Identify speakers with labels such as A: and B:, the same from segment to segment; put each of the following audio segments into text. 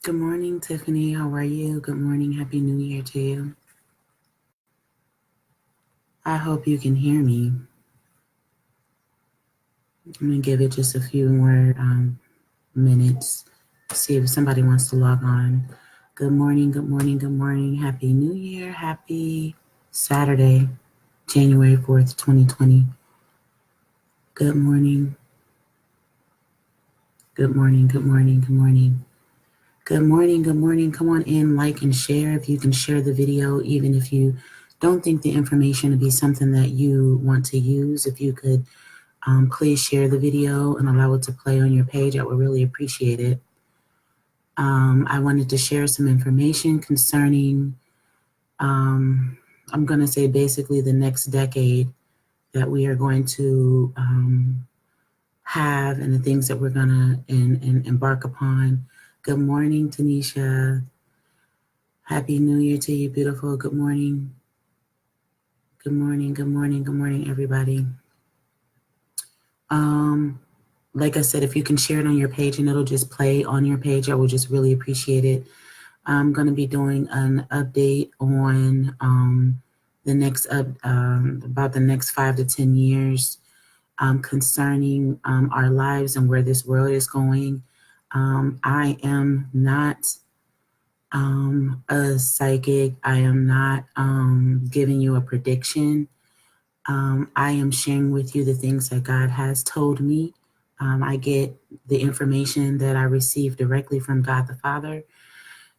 A: Good morning, Tiffany. How are you? Good morning. Happy New Year to you. I hope you can hear me. I'm going to give it just a few more minutes. See if somebody wants to log on. Good morning. Good morning. Good morning. Happy New Year. Happy Saturday, January 4th, 2020. Good morning. Good morning. Good morning. Good morning. Good morning. Good morning. Come on in, like and share. If you can share the video, even if you don't think the information to be something that you want to use, if you could please share the video and allow it to play on your page. I would really appreciate it. I wanted to share some information concerning, I'm going to say basically the next decade that we are going to have and the things that we're going to embark upon. Good morning, Tanisha. Happy New Year to you, beautiful. Good morning. Good morning, good morning, good morning, everybody. Like I said, if you can share it on your page and it'll just play on your page, I would just really appreciate it. I'm going to be doing an update on about the next 5 to 10 years concerning our lives and where this world is going. I am not a psychic. I am not giving you a prediction. I am sharing with you the things that God has told me. I get the information that I receive directly from God the Father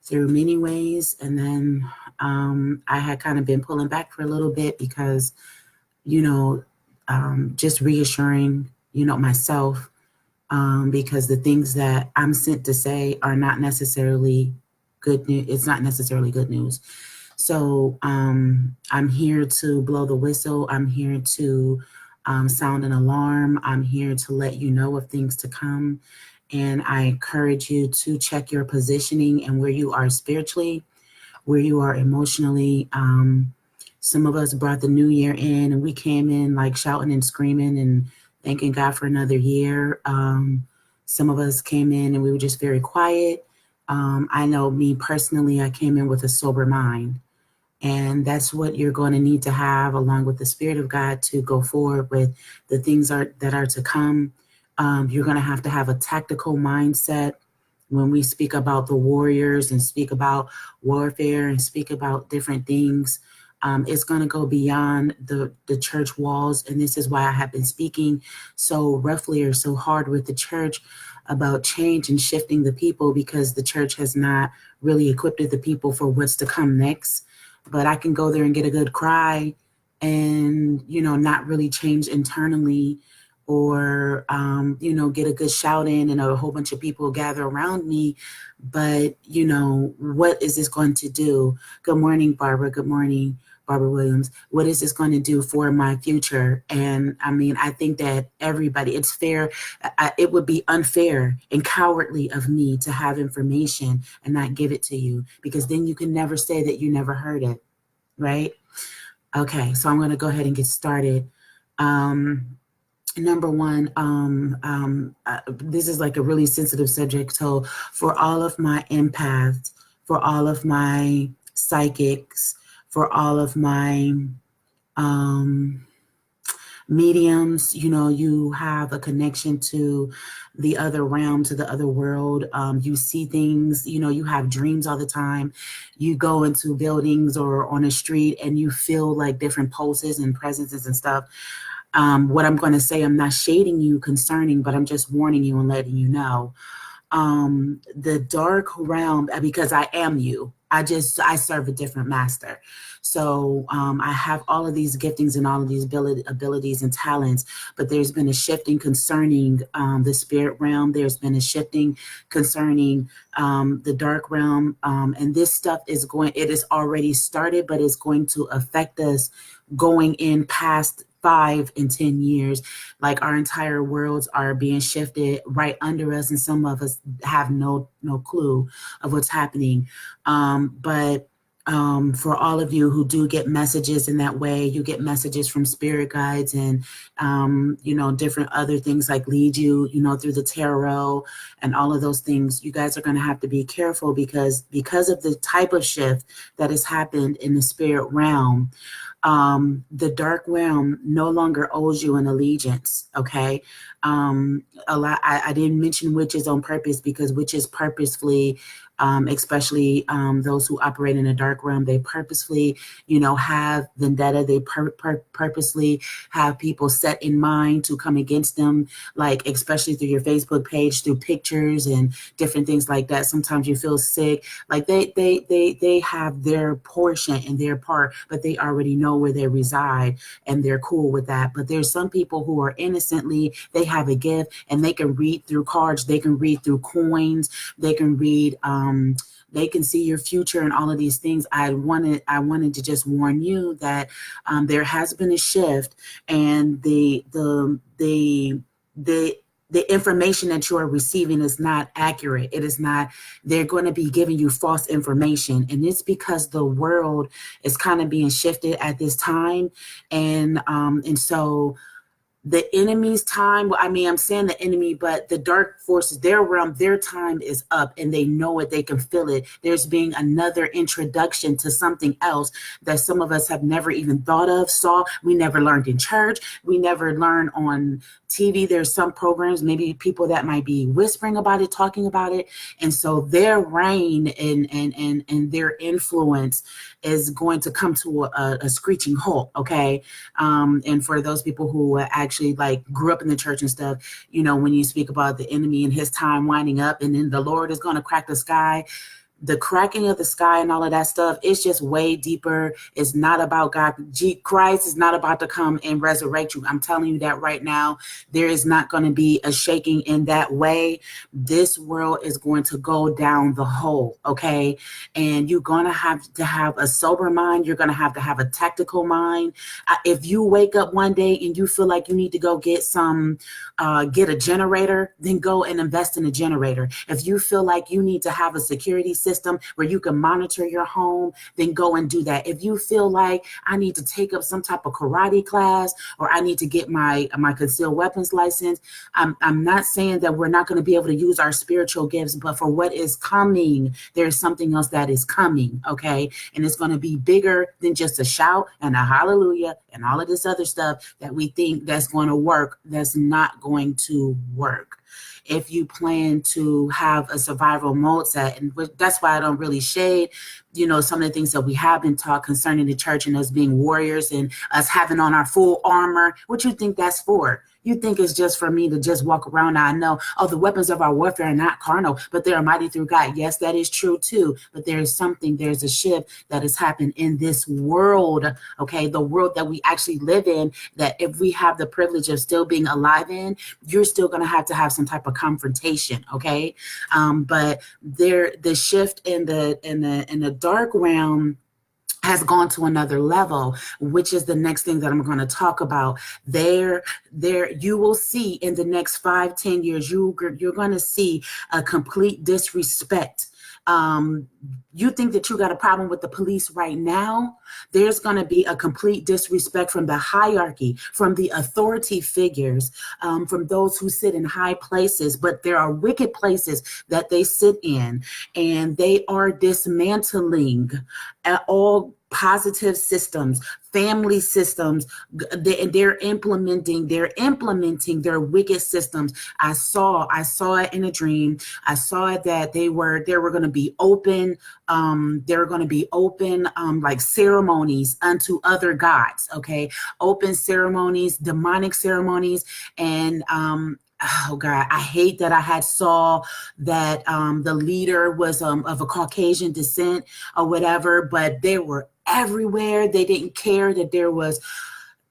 A: through many ways. And then I had kind of been pulling back for a little bit because, just reassuring, myself, because the things that I'm sent to say are not necessarily good news. It's not necessarily good news. So I'm here to blow the whistle. I'm here to sound an alarm. I'm here to let you know of things to come. And I encourage you to check your positioning and where you are spiritually, where you are emotionally. Some of us brought the new year in and we came in like shouting and screaming and thanking God for another year. Some of us came in and we were just very quiet. I know me personally, I came in with a sober mind. And that's what you're going to need to have, along with the Spirit of God, to go forward with the things that are to come. You're going to have a tactical mindset when we speak about the warriors and speak about warfare and speak about different things. It's going to go beyond the church walls. And this is why I have been speaking so roughly or so hard with the church about change and shifting the people, because the church has not really equipped the people for what's to come next. But I can go there and get a good cry and, not really change internally, or, get a good shout in and a whole bunch of people gather around me. But, what is this going to do? Good morning, Barbara. Good morning, Barbara Williams. What is this going to do for my future? And I think that everybody, it's fair. It would be unfair and cowardly of me to have information and not give it to you, because then you can never say that you never heard it, right? Okay, so I'm going to go ahead and get started. Number one, this is like a really sensitive subject. So for all of my empaths, for all of my psychics, for all of my mediums, you have a connection to the other realm, to the other world. You see things, you have dreams all the time. You go into buildings or on a street and you feel like different pulses and presences and stuff. What I'm going to say, I'm not shading you concerning, but I'm just warning you and letting you know. The dark realm, because I am you. I serve a different master. So I have all of these giftings and all of these abilities and talents, but there's been a shifting concerning the spirit realm. There's been a shifting concerning the dark realm. And this stuff it is already started, but it's going to affect us going in past 5 and 10 years. Like our entire worlds are being shifted right under us, and some of us have no clue of what's happening. But For all of you who do get messages in that way, you get messages from spirit guides and, different other things like lead you, through the tarot and all of those things. You guys are going to have to be careful because of the type of shift that has happened in the spirit realm. The dark realm no longer owes you an allegiance. Okay. I didn't mention witches on purpose because witches purposefully, especially those who operate in the dark realm, they purposefully, have vendetta. They purposely have people set in mind to come against them, like especially through your Facebook page, through pictures and different things like that. Sometimes you feel sick, like they have their portion and their part, but they already know where they reside and they're cool with that. But there's some people who are innocently, they have a gift and they can read through cards, they can read through coins, they can read they can see your future and all of these things. I wanted to just warn you that there has been a shift, and the information that you are receiving is not accurate. It is not. They're going to be giving you false information, and it's because the world is kind of being shifted at this time, and so the enemy's time, I mean, I'm saying the enemy, but the dark forces, their realm, their time is up, and they know it. They can feel it. There's being another introduction to something else that some of us have never even thought of, saw. We never learned in church. We never learned on TV. There's some programs, maybe people that might be whispering about it, talking about it. And so their reign and their influence is going to come to a screeching halt. Okay. And for those people who actually like grew up in the church and stuff, when you speak about the enemy and his time winding up, and then the Lord is going to crack the sky, the cracking of the sky and all of that stuff, it's just way deeper. It's not about God. Christ is not about to come and resurrect you. I'm telling you that right now. There is not going to be a shaking in that way. This world is going to go down the hole, okay? And you're going to have a sober mind. You're going to have a tactical mind. If you wake up one day and you feel like you need to go get a generator, then go and invest in a generator. If you feel like you need to have a security system where you can monitor your home, then go and do that. If you feel like I need to take up some type of karate class, or I need to get my concealed weapons license, I'm not saying that we're not going to be able to use our spiritual gifts, but for what is coming, there's something else that is coming, okay? And it's going to be bigger than just a shout and a hallelujah and all of this other stuff that we think that's going to work. That's not going to work. If you plan to have a survival mode set, and that's why I don't really shade, some of the things that we have been taught concerning the church and us being warriors and us having on our full armor. What you think that's for? You think it's just for me to just walk around? Now I know, the weapons of our warfare are not carnal, but they are mighty through God. Yes, that is true too. But there's a shift that has happened in this world, okay? The world that we actually live in, that if we have the privilege of still being alive in, you're still going to have some type of confrontation, okay? But the shift in the dark realm has gone to another level, which is the next thing that I'm going to talk about. There, you will see in the next 5-10 years, you're going to see a complete disrespect. You think that you got a problem with the police right now? There's going to be a complete disrespect from the hierarchy, from the authority figures, from those who sit in high places, but there are wicked places that they sit in, and they are dismantling all positive systems, family systems. They're implementing their wicked systems. I saw it in a dream. I saw it that they were going to be open. They were going to be open, like ceremonies unto other gods. Okay, open ceremonies, demonic ceremonies, and oh God, I hate that I had saw that the leader was of a Caucasian descent or whatever, but they were everywhere. They didn't care that there was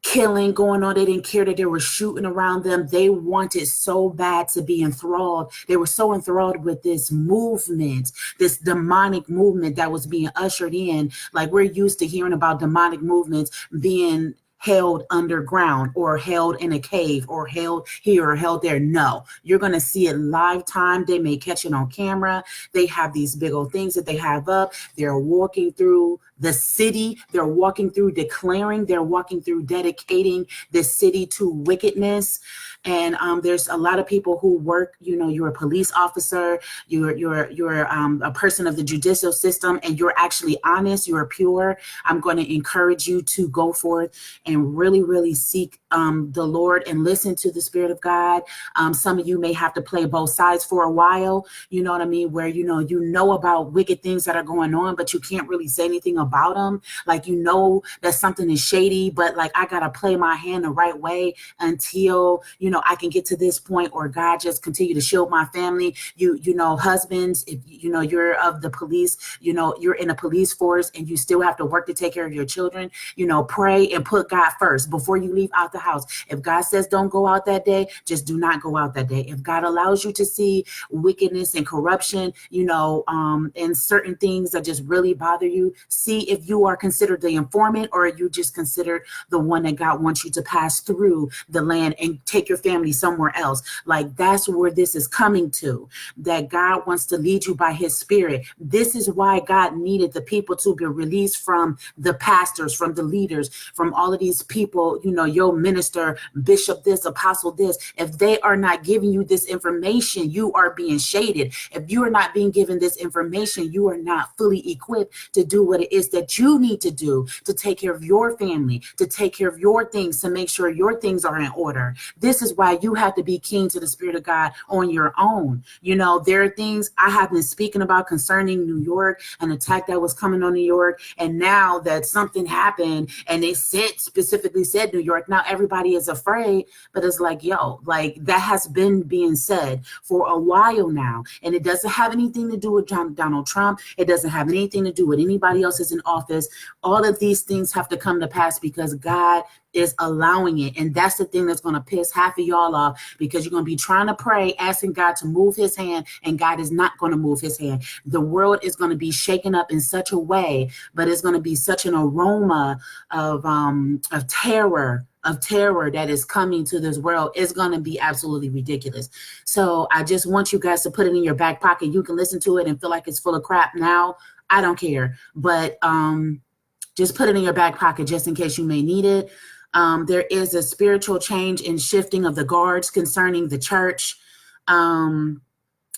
A: killing going on. They didn't care that there was shooting around them. They wanted so bad to be enthralled. They were so enthralled with this movement, this demonic movement that was being ushered in. Like, we're used to hearing about demonic movements being held underground or held in a cave or held here or held there. No, you're going to see it live time. They may catch it on camera. They have these big old things that they have up. They're walking through the city. They're walking through declaring. They're walking through dedicating the city to wickedness. And there's a lot of people who work, you're a police officer, you're a person of the judicial system, and you're actually honest, you're pure. I'm going to encourage you to go forth and really, really seek the Lord and listen to the Spirit of God. Some of you may have to play both sides for a while, you know what I mean, where you know about wicked things that are going on, but you can't really say anything about them. Like, that something is shady, but like, I gotta play my hand the right way until I can get to this point, or God just continue to shield my family. Husbands, if you're of the police, you're in a police force and you still have to work to take care of your children, pray and put God first before you leave out the house. If God says don't go out that day, just do not go out that day. If God allows you to see wickedness and corruption, and certain things that just really bother you, see if you are considered the informant, or you just consider the one that God wants you to pass through the land and take your family somewhere else. Like, that's where this is coming to, that God wants to lead you by his Spirit. This is why God needed the people to be released from the pastors, from the leaders, from all of these people, your minister, bishop this, apostle this. If they are not giving you this information, you are being shaded. If you are not being given this information, you are not fully equipped to do what it is that you need to do to take care of your family, to take care of your things, to make sure your things are in order. This is why you have to be keen to the Spirit of God on your own. There are things I have been speaking about concerning New York, an attack that was coming on New York. And now that something happened and they specifically said New York, now everybody is afraid. But it's like, that has been being said for a while now. And it doesn't have anything to do with Donald Trump. It doesn't have anything to do with anybody else is in office. All of these things have to come to pass because God is allowing it. And that's the thing that's going to piss half of y'all off, because you're going to be trying to pray, asking God to move his hand, and God is not going to move his hand. The world is going to be shaken up in such a way, but it's going to be such an aroma of terror that is coming to this world. Is going to be absolutely ridiculous. So I just want you guys to put it in your back pocket. You can listen to it and feel like it's full of crap now. I don't care. But just put it in your back pocket just in case you may need it. There is a spiritual change and shifting of the guards concerning the church.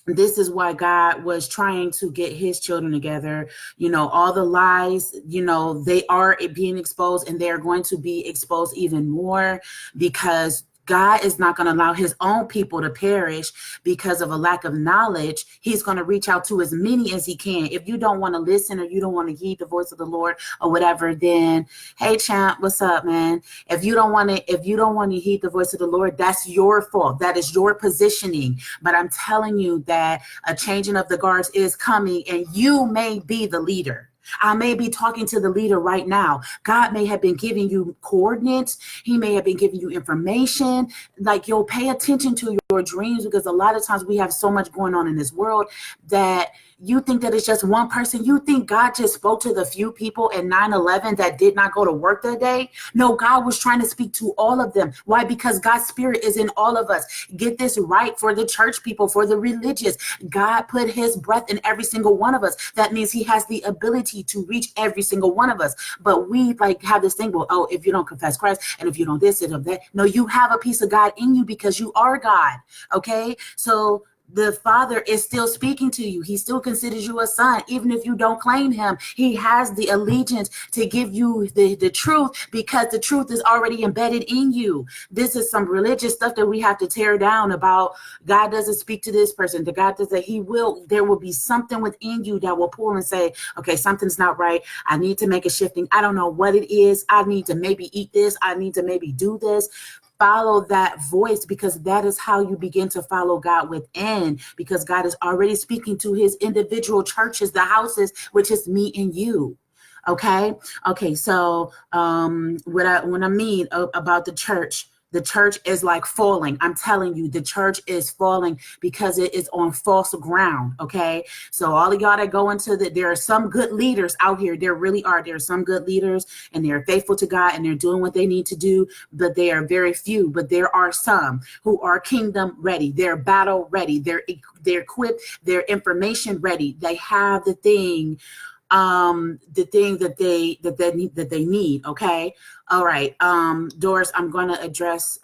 A: This is why God was trying to get his children together. All the lies, they are being exposed, and they're going to be exposed even more, because God is not going to allow his own people to perish because of a lack of knowledge. He's going to reach out to as many as he can. If you don't want to listen, or you don't want to heed the voice of the Lord or whatever, then hey, champ, what's up, man? If you don't want to heed the voice of the Lord, that's your fault. That is your positioning. But I'm telling you that a changing of the guards is coming, and you may be the leader. I may be talking to the leader right now. God may have been giving you coordinates. He may have been giving you information. Like, pay attention to your dreams, because a lot of times we have so much going on in this world that you think that it's just one person. You think God just spoke to the few people in 9/11 that did not go to work that day. No, God was trying to speak to all of them. Why? Because God's Spirit is in all of us. Get this right for the church people, for the religious. God put his breath in every single one of us. That means he has the ability to reach every single one of us. But we have this thing, well, if you don't confess Christ, and if you don't this and that. No, you have a piece of God in you because you are God. Okay? So the Father is still speaking to you. He still considers you a son. Even if you don't claim him, he has the allegiance to give you the truth, because the truth is already embedded in you. This is some religious stuff that we have to tear down about. God doesn't speak to this person. The God does that. There will be something within you that will pull and say, okay, something's not right. I need to make a shifting. I don't know what it is. I need to maybe eat this. I need to maybe do this. Follow that voice, because that is how you begin to follow God within, because God is already speaking to his individual churches, the houses, which is me and you. Okay. So what I mean about the church, The church is like falling. I'm telling you, the church is falling because it is on false ground. Okay. So all of y'all that go into there are some good leaders out here. There really are. There are some good leaders and they're faithful to God and they're doing what they need to do, but they are very few. But there are some who are kingdom ready. They're battle ready. They're equipped. They're information ready. They have the thing that they need. Okay. All right. Doris, I'm going to address,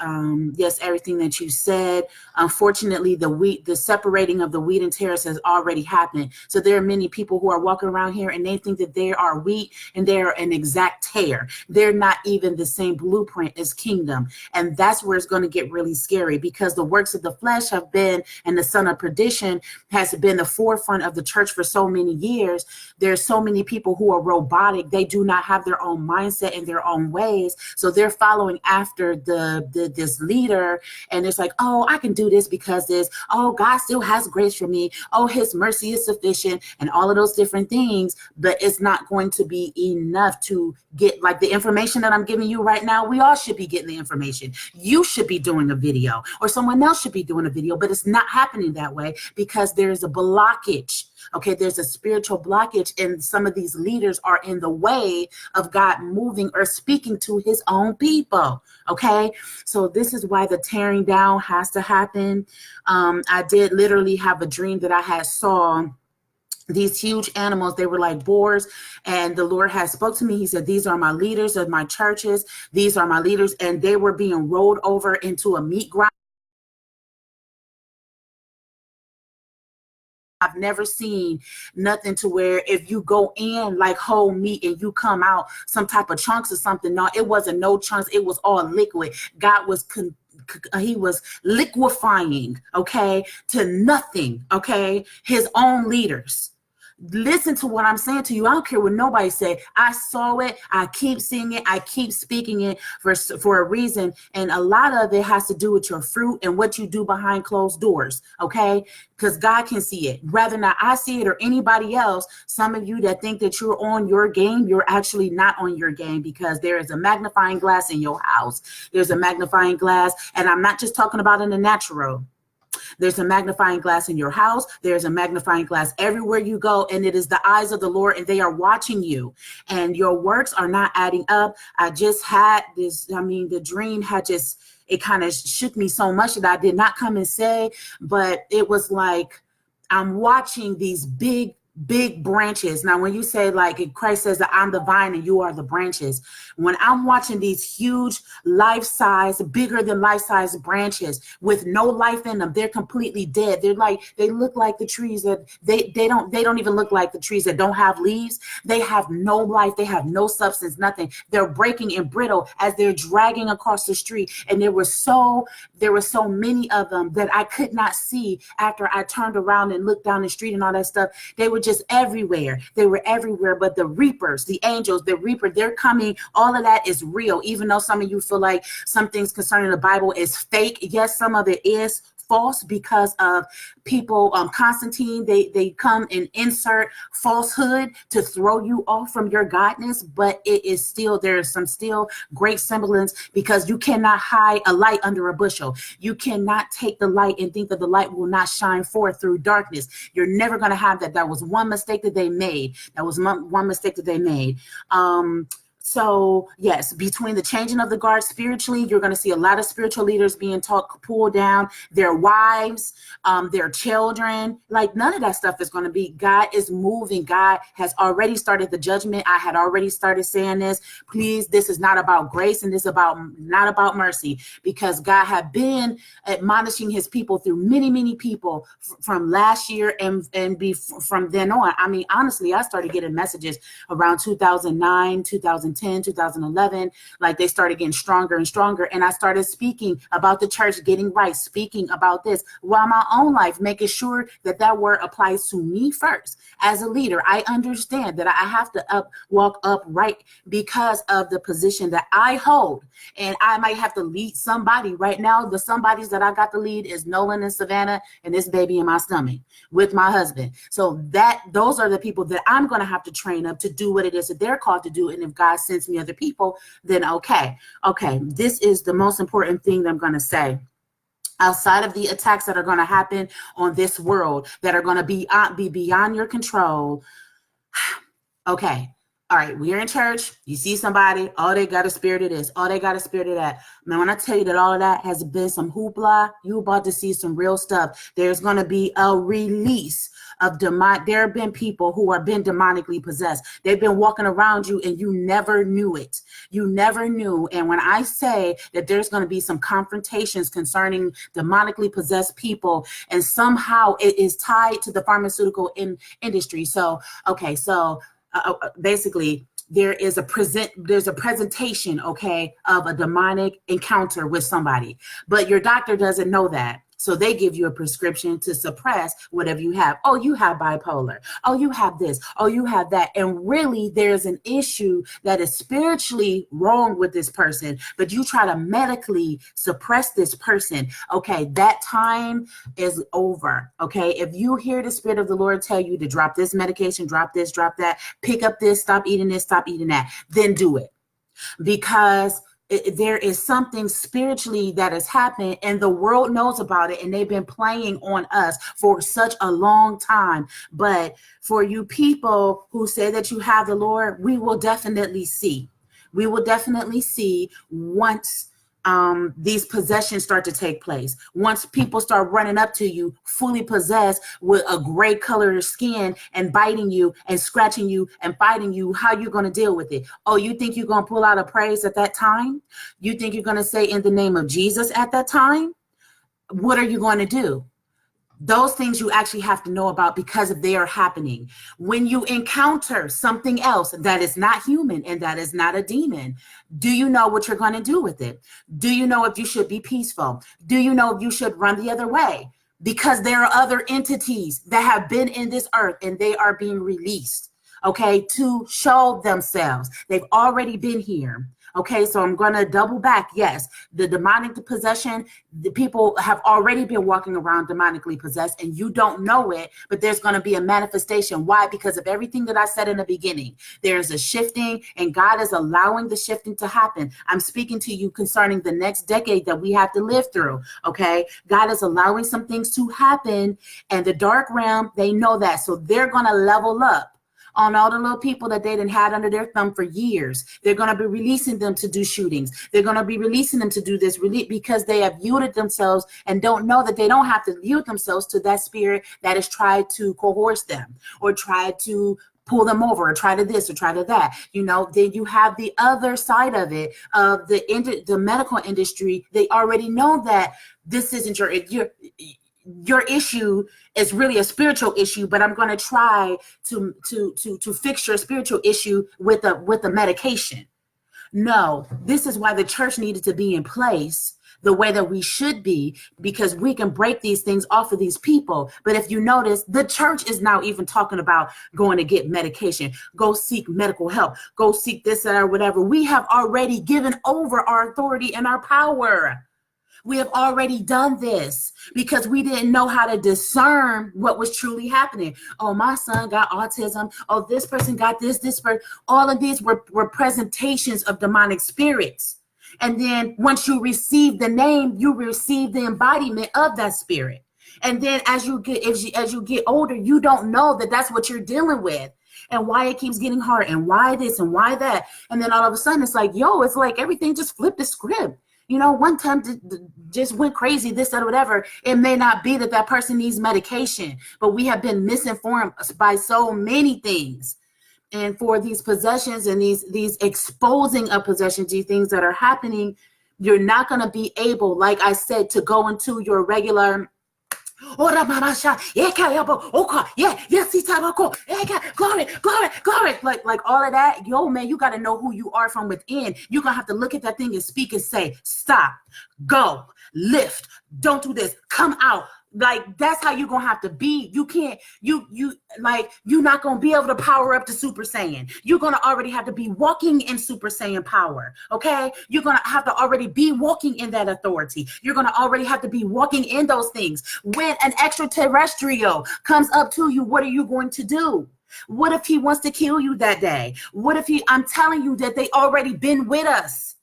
A: yes, everything that you said. Unfortunately, the separating of the wheat and tares has already happened. So there are many people who are walking around here and they think that they are wheat and they're an exact tare. They're not even the same blueprint as kingdom. And that's where it's going to get really scary, because the works of the flesh have been, and the son of perdition has been the forefront of the church for so many years. There's so many people who are robotic. They do not have their own mindset and their own ways. So they're following after this leader, and it's like, oh, I can do this because this, oh, God still has grace for me. Oh, his mercy is sufficient, and all of those different things. But it's not going to be enough to get, like, the information that I'm giving you right now. We all should be getting the information. You should be doing a video, or someone else should be doing a video, but it's not happening that way because there's a blockage. Okay, there's a spiritual blockage, and some of these leaders are in the way of God moving or speaking to his own people. Okay, so this is why the tearing down has to happen. I did literally have a dream that I had saw these huge animals. They were like boars, and the Lord had spoke to me. He said, these are my leaders of my churches. These are my leaders, and they were being rolled over into a meat grinder. I've never seen nothing to where if you go in like whole meat and you come out some type of chunks or something. No, it wasn't no chunks. It was all liquid. God was he was liquefying, okay, to nothing, okay, his own leaders. Listen to what I'm saying to you. I don't care what nobody say. I saw it. I keep seeing it. I keep speaking it for a reason. And a lot of it has to do with your fruit and what you do behind closed doors. Okay. Because God can see it. Rather not I see it or anybody else. Some of you that think that you're on your game, you're actually not on your game, because there is a magnifying glass in your house. There's a magnifying glass. And I'm not just talking about in the natural. There's a magnifying glass in your house. There's a magnifying glass everywhere you go. And it is the eyes of the Lord, and they are watching you, and your works are not adding up. I just had this, the dream had just, it kind of shook me so much that I did not come and say, but it was like, I'm watching these big branches. Now, when you say, like, Christ says that I'm the vine and you are the branches, when I'm watching these huge life-size, bigger than life-size branches with no life in them, they're completely dead. They're like, they look like the trees that they don't even look like the trees that don't have leaves. They have no life. They have no substance, nothing. They're breaking and brittle as they're dragging across the street. And there were so many of them that I could not see after I turned around and looked down the street and all that stuff. They were just everywhere. They were everywhere. But the reapers, the angels, the reaper, they're coming. All of that is real. Even though some of you feel like some things concerning the Bible is fake. Yes, some of it is false because of people. Constantine, they come and insert falsehood to throw you off from your godness, but it is still, there is some still great semblance, because you cannot hide a light under a bushel. You cannot take the light and think that the light will not shine forth through darkness. You're never going to have that. That was one mistake that they made. So yes, between the changing of the guard spiritually, you're going to see a lot of spiritual leaders being pulled down, their wives, their children. Like, none of that stuff is going to be. God is moving. God has already started the judgment. I had already started saying this. Please, this is not about grace, and this is not about mercy, because God had been admonishing his people through many people from last year and from then on. Honestly, I started getting messages around 2009, 2010, 2011, like they started getting stronger and stronger. And I started speaking about the church getting right, speaking about this while my own life, making sure that that word applies to me first. As a leader, I understand that I have to walk upright because of the position that I hold. And I might have to lead somebody. Right now, the somebodies that I got to lead is Nolan and Savannah and this baby in my stomach with my husband. So those are the people that I'm going to have to train up to do what it is that they're called to do. And if God sends me other people, then okay. This is the most important thing that I'm going to say. Outside of the attacks that are going to happen on this world that are going to be beyond your control. Okay. All right. We're in church. You see somebody. Oh, they got a spirit of this. Oh, they got a spirit of that. Man, when I tell you that all of that has been some hoopla, you about to see some real stuff. There's going to be a release of demon. There have been people who have been demonically possessed. They've been walking around you and you never knew it. You never knew. And when I say that there's going to be some confrontations concerning demonically possessed people, and somehow it is tied to the pharmaceutical industry. So, okay. So basically, there's a presentation, okay, of a demonic encounter with somebody, but your doctor doesn't know that. So they give you a prescription to suppress whatever you have. Oh, you have bipolar. Oh, you have this. Oh, you have that. And really, there's an issue that is spiritually wrong with this person, but you try to medically suppress this person. Okay, that time is over. Okay, if you hear the Spirit of the Lord tell you to drop this medication, drop this, drop that, pick up this, stop eating this, stop eating that, then do it. Because there is something spiritually that is happening and the world knows about it, and they've been playing on us for such a long time. But for you people who say that you have the Lord, we will definitely see. We will definitely see once these possessions start to take place. Once people start running up to you fully possessed with a gray color skin and biting you and scratching you and biting you, how you going to deal with it? Oh, you think you're going to pull out a praise at that time? You think you're going to say in the name of Jesus at that time? What are you going to do? Those things you actually have to know about because they are happening. When you encounter something else that is not human and that is not a demon, do you know what you're going to do with it? Do you know if you should be peaceful? Do you know if you should run the other way? Because there are other entities that have been in this earth and they are being released, okay, to show themselves. They've already been here. Okay, so I'm going to double back. Yes, the demonic possession, the people have already been walking around demonically possessed and you don't know it, but there's going to be a manifestation. Why? Because of everything that I said in the beginning. There's a shifting and God is allowing the shifting to happen. I'm speaking to you concerning the next decade that we have to live through. Okay, God is allowing some things to happen, and the dark realm, they know that. So they're going to level up on all the little people that they done had under their thumb for years. They're going to be releasing them to do shootings. They're going to be releasing them to do this because they have yielded themselves and don't know that they don't have to yield themselves to that spirit that has tried to coerce them or tried to pull them over or try to this or try to that. You know, then you have the other side of it, of the medical industry. They already know that this isn't your issue is really a spiritual issue, but I'm going to try to fix your spiritual issue with a medication. No, this is why the church needed to be in place the way that we should be, because we can break these things off of these people. But if you notice, the church is now even talking about going to get medication, go seek medical help, go seek this or whatever. We have already given over our authority and our power. We have already done this because we didn't know how to discern what was truly happening. Oh, my son got autism. Oh, this person got this person. All of these were presentations of demonic spirits. And then once you receive the name, you receive the embodiment of that spirit. And then as you get older, you don't know that that's what you're dealing with and why it keeps getting hard and why this and why that. And then all of a sudden it's like, it's like everything just flipped the script. You know, one time just went crazy, this, that, or whatever. It may not be that person needs medication, but we have been misinformed by so many things. And for these possessions and these exposing of possessions, these things that are happening, you're not going to be able, like I said, to go into your regular glory. Like all of that, man, you got to know who you are from within. You're going to have to look at that thing and speak and say, stop, go, lift, don't do this, come out. Like, that's how you're going to have to be. You can't, you're not going to be able to power up to Super Saiyan. You're going to already have to be walking in Super Saiyan power. Okay. You're going to have to already be walking in that authority. You're going to already have to be walking in those things. When an extraterrestrial comes up to you, what are you going to do? What if he wants to kill you that day? What if I'm telling you that they already been with us.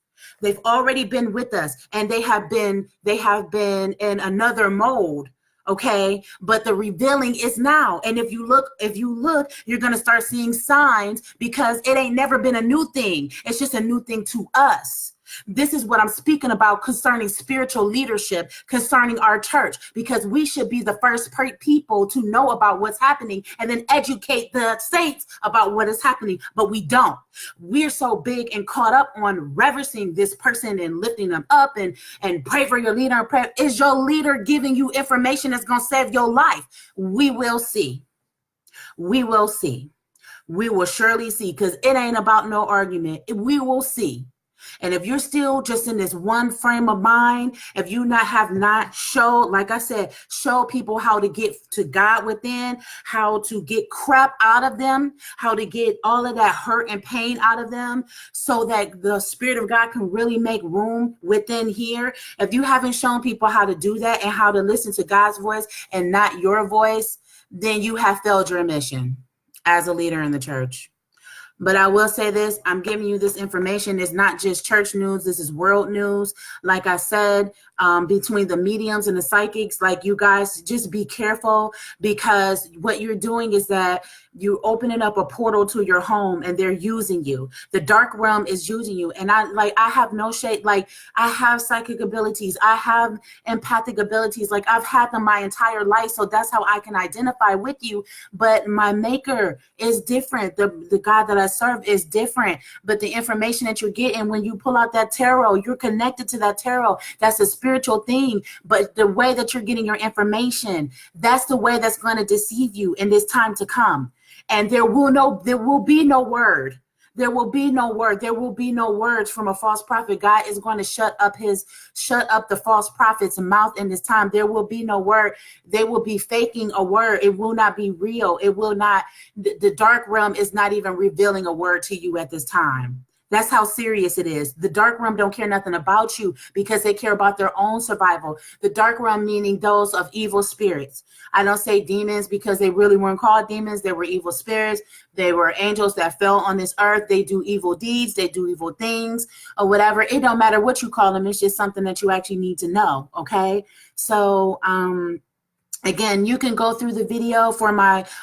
A: They've already been with us, and they have been in another mode. Okay, but the revealing is now. And if you look, you're going to start seeing signs, because it ain't never been a new thing. It's just a new thing to us. This is what I'm speaking about concerning spiritual leadership, concerning our church, because we should be the first people to know about what's happening and then educate the saints about what is happening. But we don't. We're so big and caught up on reverencing this person and lifting them up and pray for your leader. And pray. Is your leader giving you information that's going to save your life? We will see. We will see. We will surely see, because it ain't about no argument. We will see. And if you're still just in this one frame of mind, if you have not showed, like I said, show people how to get to God within, how to get crap out of them, how to get all of that hurt and pain out of them, so that the Spirit of God can really make room within here. If you haven't shown people how to do that and how to listen to God's voice and not your voice, then you have failed your mission as a leader in the church. But I will say this, I'm giving you this information. It's not just church news. This is world news. Like I said, between the mediums and the psychics, like, you guys just be careful, because what you're doing is that you're opening up a portal to your home, and they're using you. The dark realm is using you. And I have no shade. Like, I have psychic abilities. I have empathic abilities. Like, I've had them my entire life. So that's how I can identify with you. But my maker is different. The God that I serve is different. But the information that you're getting when you pull out that tarot, you're connected to that tarot. That's a spiritual thing. But the way that you're getting your information, that's the way that's going to deceive you in this time to come. And there will be no word. There will be no word. There will be no words from a false prophet. God is going to shut up the false prophet's mouth in this time. There will be no word. They will be faking a word. It will not be real. It will not. The dark realm is not even revealing a word to you at this time. That's how serious it is. The dark realm don't care nothing about you, because they care about their own survival. The dark realm meaning those of evil spirits. I don't say demons, because they really weren't called demons. They were evil spirits. They were angels that fell on this earth. They do evil deeds. They do evil things or whatever. It don't matter what you call them. It's just something that you actually need to know. Okay. So, again, you can go through the video for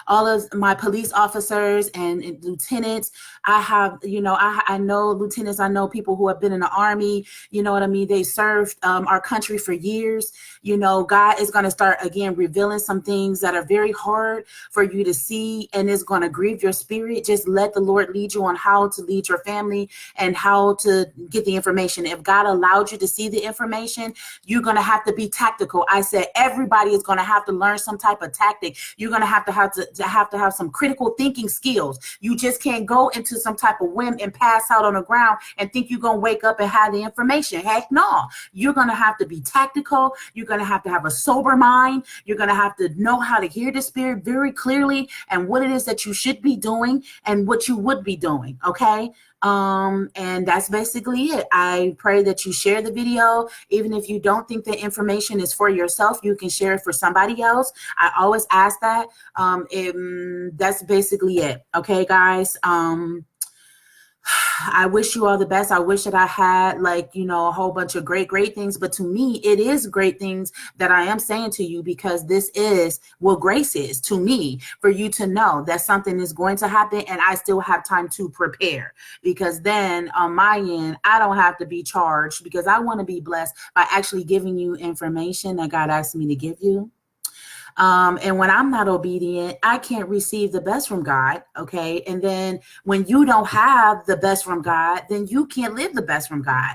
A: all of my police officers and lieutenants. I have, I know lieutenants. I know people who have been in the Army. You know what I mean? They served our country for years. God is going to start again revealing some things that are very hard for you to see, and it's going to grieve your spirit. Just let the Lord lead you on how to lead your family and how to get the information. If God allowed you to see the information, you're going to have to be tactical. I said everybody is going to have to learn some type of tactic. You're going to have some critical thinking skills. You just can't go into some type of whim and pass out on the ground and think you're going to wake up and have the information. Heck no. You're going to have to be tactical. You're going to have a sober mind. You're going to have to know how to hear the Spirit very clearly, and what it is that you should be doing and what you would be doing. Okay. And that's basically it. I pray that you share the video. Even if you don't think the information is for yourself, you can share it for somebody else. I always ask that. That's basically it. Okay, guys. I wish you all the best. I wish that I had a whole bunch of great things, but to me, it is great things that I am saying to you, because this is what grace is to me, for you to know that something is going to happen, and I still have time to prepare, because then on my end, I don't have to be charged, because I want to be blessed by actually giving you information that God asked me to give you. And when I'm not obedient, I can't receive the best from God. Okay. And then when you don't have the best from God, then you can't live the best from God.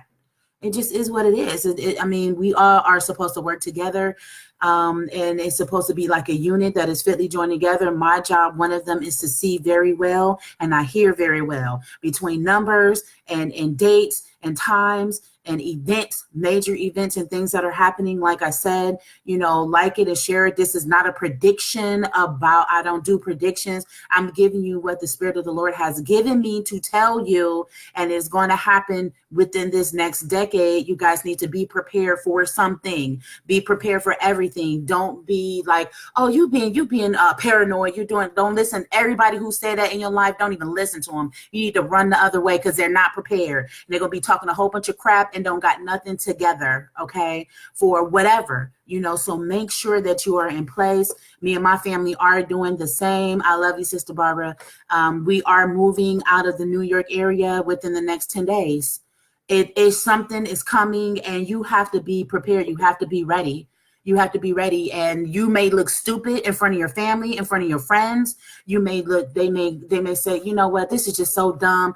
A: It just is what it is. We all are supposed to work together. And it's supposed to be like a unit that is fitly joined together. My job, one of them, is to see very well, and I hear very well between numbers and dates and times and events, major events and things that are happening. Like I said, like it and share it. This is not a prediction about, I don't do predictions. I'm giving you what the Spirit of the Lord has given me to tell you, and it's going to happen within this next decade. You guys need to be prepared for something. Be prepared for everything. Don't be like, oh, you being paranoid. Don't listen. Everybody who said that in your life, don't even listen to them. You need to run the other way because they're not prepared. And they're going to be talking a whole bunch of crap and don't got nothing together, okay, for whatever, so make sure that you are in place. Me and my family are doing the same. I love you, Sister Barbara. We are moving out of the New York area within the next 10 days. It is something is coming, and you have to be prepared. You have to be ready. You have to be ready, and you may look stupid in front of your family, in front of your friends. You may look, they may say, you know what, this is just so dumb.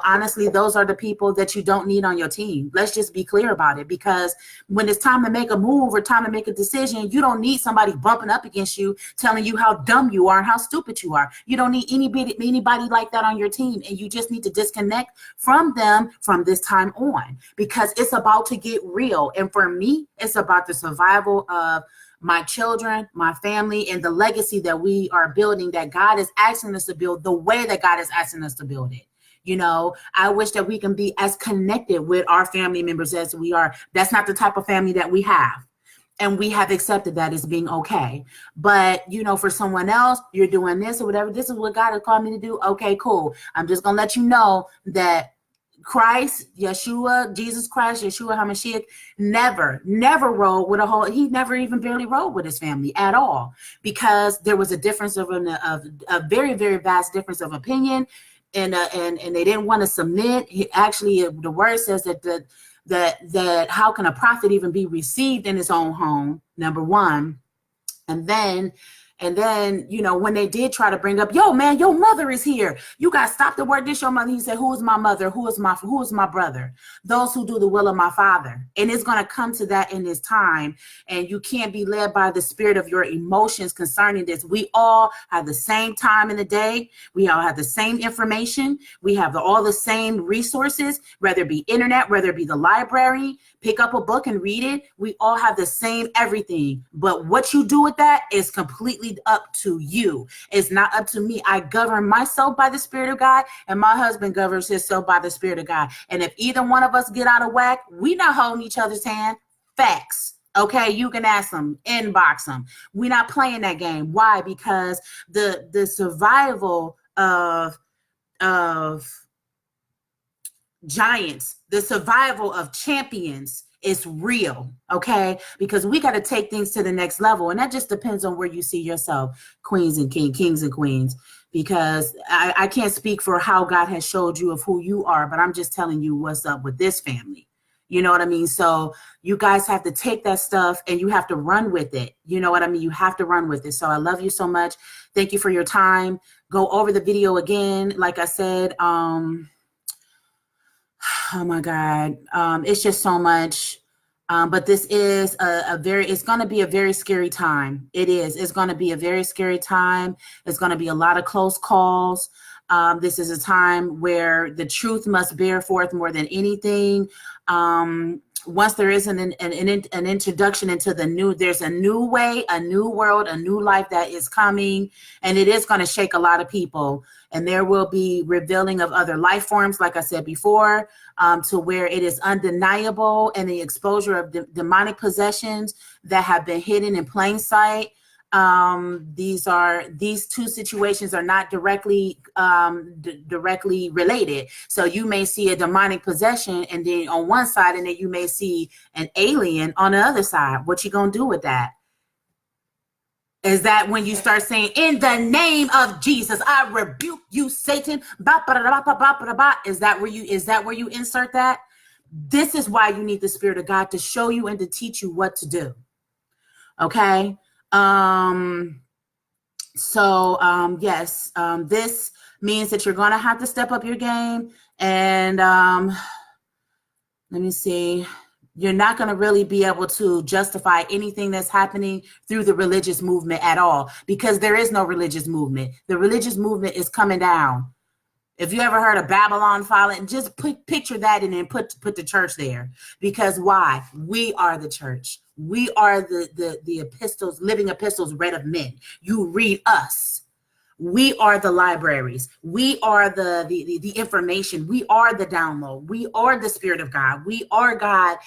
A: Honestly, those are the people that you don't need on your team. Let's just be clear about it, because when it's time to make a move or time to make a decision, you don't need somebody bumping up against you, telling you how dumb you are and how stupid you are. You don't need anybody like that on your team, and you just need to disconnect from them from this time on, because it's about to get real. And for me, it's about the survival of my children, my family, and the legacy that we are building, that God is asking us to build the way that God is asking us to build it. I wish that we can be as connected with our family members as we are. That's not the type of family that we have. And we have accepted that as being okay. But, for someone else, you're doing this or whatever. This is what God has called me to do. Okay, cool. I'm just going to let you know that Christ, Yeshua, Jesus Christ, Yeshua HaMashiach, never rode with he never even barely rode with his family at all, because there was a difference of a very, very vast difference of opinion, and they didn't want to submit. Actually, the word says that how can a prophet even be received in his own home, number one. And then, when they did try to bring up, yo, man, your mother is here. You got to stop the word. This your mother. He said, who is my mother? Who is my brother? Those who do the will of my Father. And it's going to come to that in this time. And you can't be led by the spirit of your emotions concerning this. We all have the same time in the day. We all have the same information. We have all the same resources, whether it be internet, whether it be the library. Pick up a book and read it. We all have the same everything. But what you do with that is completely up to you. It's not up to me. I govern myself by the Spirit of God, and my husband governs himself by the Spirit of God. And if either one of us get out of whack, we not holding each other's hand. Facts. Okay, you can ask them, inbox them. We're not playing that game. Why? Because the survival of giants, the survival of champions is real, okay? Because we got to take things to the next level, and that just depends on where you see yourself, kings and queens, because I can't speak for how God has showed you of who you are, but I'm just telling you what's up with this family. You know what I mean? So you guys have to take that stuff and you have to run with it. You know what I mean? You have to run with it. So I love you so much. Thank you for your time. Go over the video again. Like I said, oh my God. It's just so much. But this is it's going to be a very scary time. It is. It's going to be a very scary time. It's going to be a lot of close calls. This is a time where the truth must bear forth more than anything. Once there is an introduction into the new, there's a new way, a new world, a new life that is coming, and it is going to shake a lot of people. And there will be revealing of other life forms, like I said before, to where it is undeniable, and the exposure of demonic possessions that have been hidden in plain sight. These two situations are not directly related. So you may see a demonic possession and then on one side, and then you may see an alien on the other side. What you gonna do with that? Is that when you start saying, in the name of Jesus, I rebuke you, Satan? Is that where you insert that? This is why you need the Spirit of God to show you and to teach you what to do. Okay. Yes, this means that you're going to have to step up your game, and, let me see, you're not going to really be able to justify anything that's happening through the religious movement at all, because there is no religious movement. The religious movement is coming down. If you ever heard of Babylon falling, just picture that and then put the church there. Because why? We are the church. We are the epistles, living epistles read of men. You read us. We are the libraries. We are the information. We are the download. We are the Spirit of God. We are God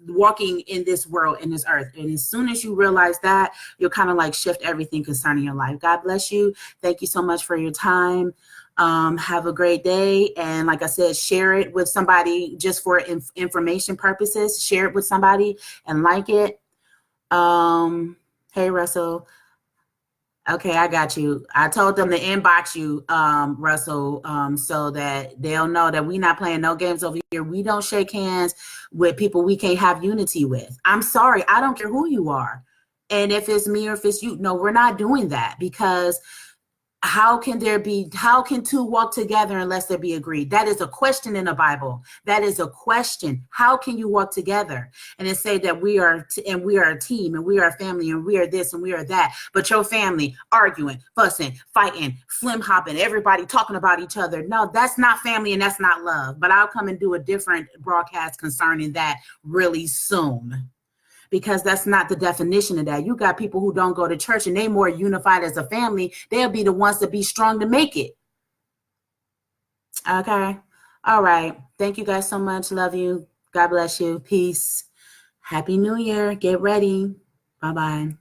A: walking in this world, in this earth. And as soon as you realize that, you'll kind of like shift everything concerning your life. God bless you. Thank you so much for your time. Have a great day. And like I said, share it with somebody just for information purposes. Share it with somebody and like it. Hey, Russell. Okay, I got you. I told them to inbox you, Russell, so that they'll know that we're not playing no games over here. We don't shake hands with people we can't have unity with. I'm sorry. I don't care who you are. And if it's me or if it's you, no, we're not doing that, because how can two walk together unless there be agreed? That is a question in the Bible. That is a question. How can you walk together and then say that we are a team and we are a family and we are this and we are that, but your family arguing, fussing, fighting, flim hopping, everybody talking about each other? No, that's not family and that's not love. But I'll come and do a different broadcast concerning that really soon, because that's not the definition of that. You got people who don't go to church and they more unified as a family. They'll be the ones to be strong to make it. Okay. All right. Thank you guys so much. Love you. God bless you. Peace. Happy New Year. Get ready. Bye-bye.